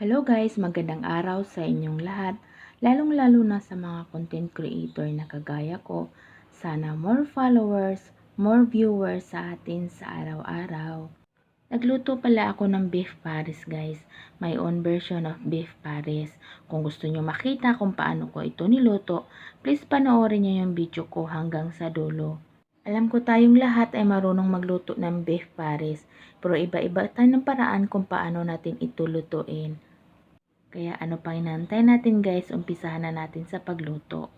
Hello guys, magandang araw sa inyong lahat, lalong-lalo na sa mga content creator na kagaya ko. Sana more followers, more viewers sa atin sa araw-araw. Nagluto pala ako ng beef pares guys, my own version of beef pares. Kung gusto nyo makita kung paano ko ito niluto, please panoorin nyo yung video ko hanggang sa dulo. Alam ko tayong lahat ay marunong magluto ng beef pares, pero iba-iba tayo ng paraan kung paano natin ito lutuin. Kaya ano pang inantay natin guys, umpisahan na natin sa pagluto.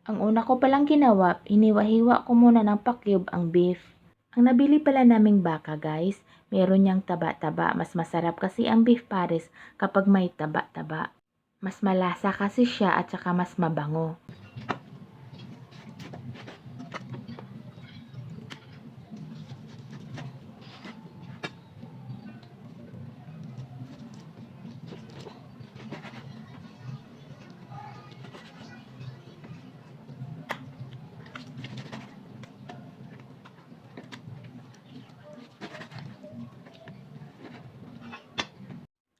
Ang una ko palang ginawa, hiniwa-hiwa ko muna ng pa-cube ang beef. Ang nabili pala naming baka guys, meron niyang taba-taba. Mas masarap kasi ang beef pares kapag may taba-taba. Mas malasa kasi siya at saka mas mabango.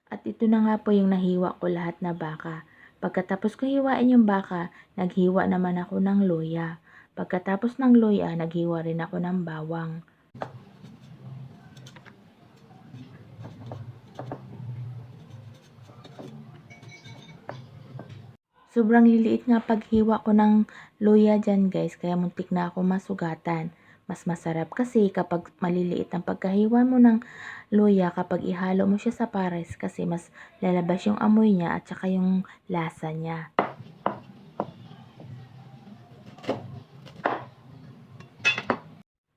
At ito na nga po yung nahiwa ko lahat na baka. Pagkatapos ko hiwain yung baka, naghiwa naman ako ng luya. Pagkatapos ng luya, naghiwa rin ako ng bawang. Sobrang liliit nga paghiwa ko ng luya dyan guys, kaya muntik na ako masugatan. Mas masarap kasi kapag maliliit ang pagkahiwa mo ng luya kapag ihalo mo siya sa pares kasi mas lalabas yung amoy niya at saka yung lasa niya.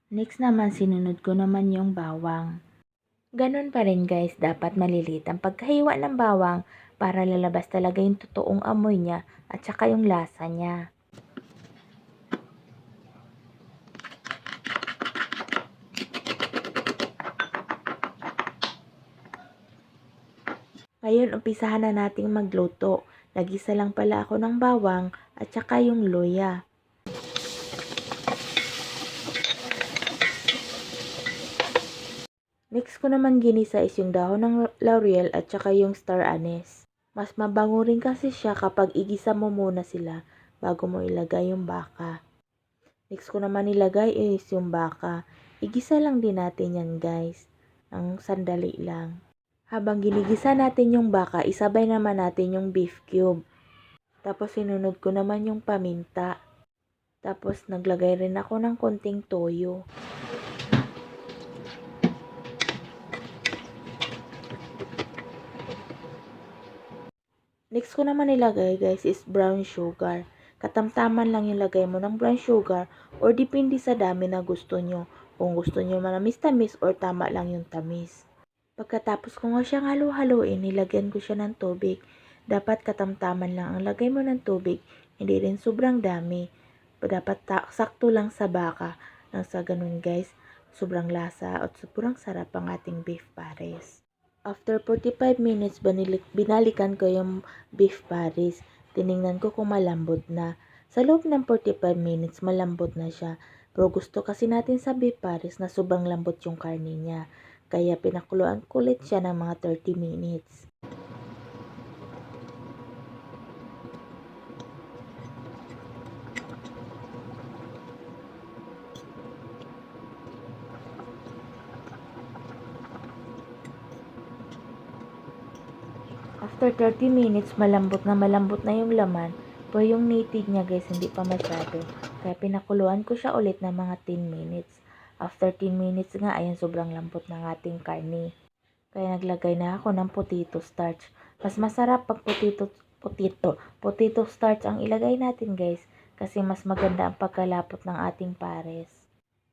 Next naman, sinunod ko naman yung bawang. Ganon pa rin guys, dapat maliliit ang pagkahiwa ng bawang para lalabas talaga yung totoong amoy niya at saka yung lasa niya. Ngayon, umpisahan na nating magluto. Nagisa lang pala ako ng bawang at saka yung luya. Next ko naman ginisa is yung dahon ng laurel at saka yung star anise. Mas mabango rin kasi siya kapag igisa mo muna sila bago mo ilagay yung baka. Next ko naman ilagay is yung baka. Igisa lang din natin yan guys. Ang sandali lang. Habang ginigisa natin yung baka, isabay naman natin yung beef cube. Tapos sinunod ko naman yung paminta. Tapos naglagay rin ako ng konting toyo. Next ko naman nilagay guys is brown sugar. Katamtaman lang yung lagay mo ng brown sugar or depende sa dami na gusto nyo. Kung gusto nyo manamis-tamis or tama lang yung tamis. Pagkatapos ko nga siyang halo-haloin, nilagyan ko siya ng tubig. Dapat katamtaman lang ang lagay mo ng tubig, hindi rin sobrang dami. Dapat sakto lang sa baka. Nang sa ganun guys, sobrang lasa at sobrang sarap ang ating beef pares. After 45 minutes, binalikan ko yung beef pares. Tiningnan ko kung malambot na. Sa loob ng 45 minutes, malambot na siya. Pero gusto kasi natin sa beef pares na sobrang lambot yung karne niya. Kaya pinakuluan ko ulit siya ng mga 30 minutes. After 30 minutes, malambot na yung laman. Pero yung native niya guys, hindi pa masyado. Kaya pinakuluan ko siya ulit ng mga 10 minutes. After 10 minutes nga, ayan sobrang lambot ng ating karne. Kaya naglagay na ako ng potato starch. Mas masarap pag potato starch ang ilagay natin guys. Kasi mas maganda ang pagkalapot ng ating pares.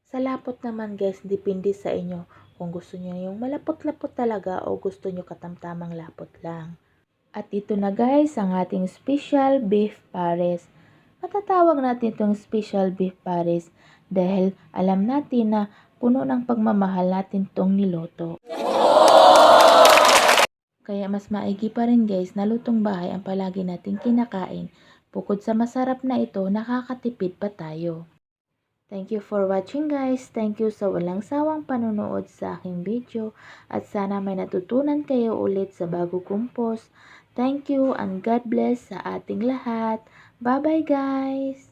Sa lapot naman guys, depende sa inyo kung gusto niyo yung malapot-lapot talaga o gusto niyo katamtamang lapot lang. At ito na guys, ang ating special beef pares. Matatawag natin itong special beef pares dahil alam natin na puno ng pagmamahal natin itong niluto. Kaya mas maigi pa rin guys na lutong bahay ang palagi nating kinakain. Bukod sa masarap na ito, nakakatipid pa tayo. Thank you for watching guys. Thank you sa walang sawang panonood sa aking video at sana may natutunan kayo ulit sa bago kong post. Thank you and God bless sa ating lahat. Bye bye guys!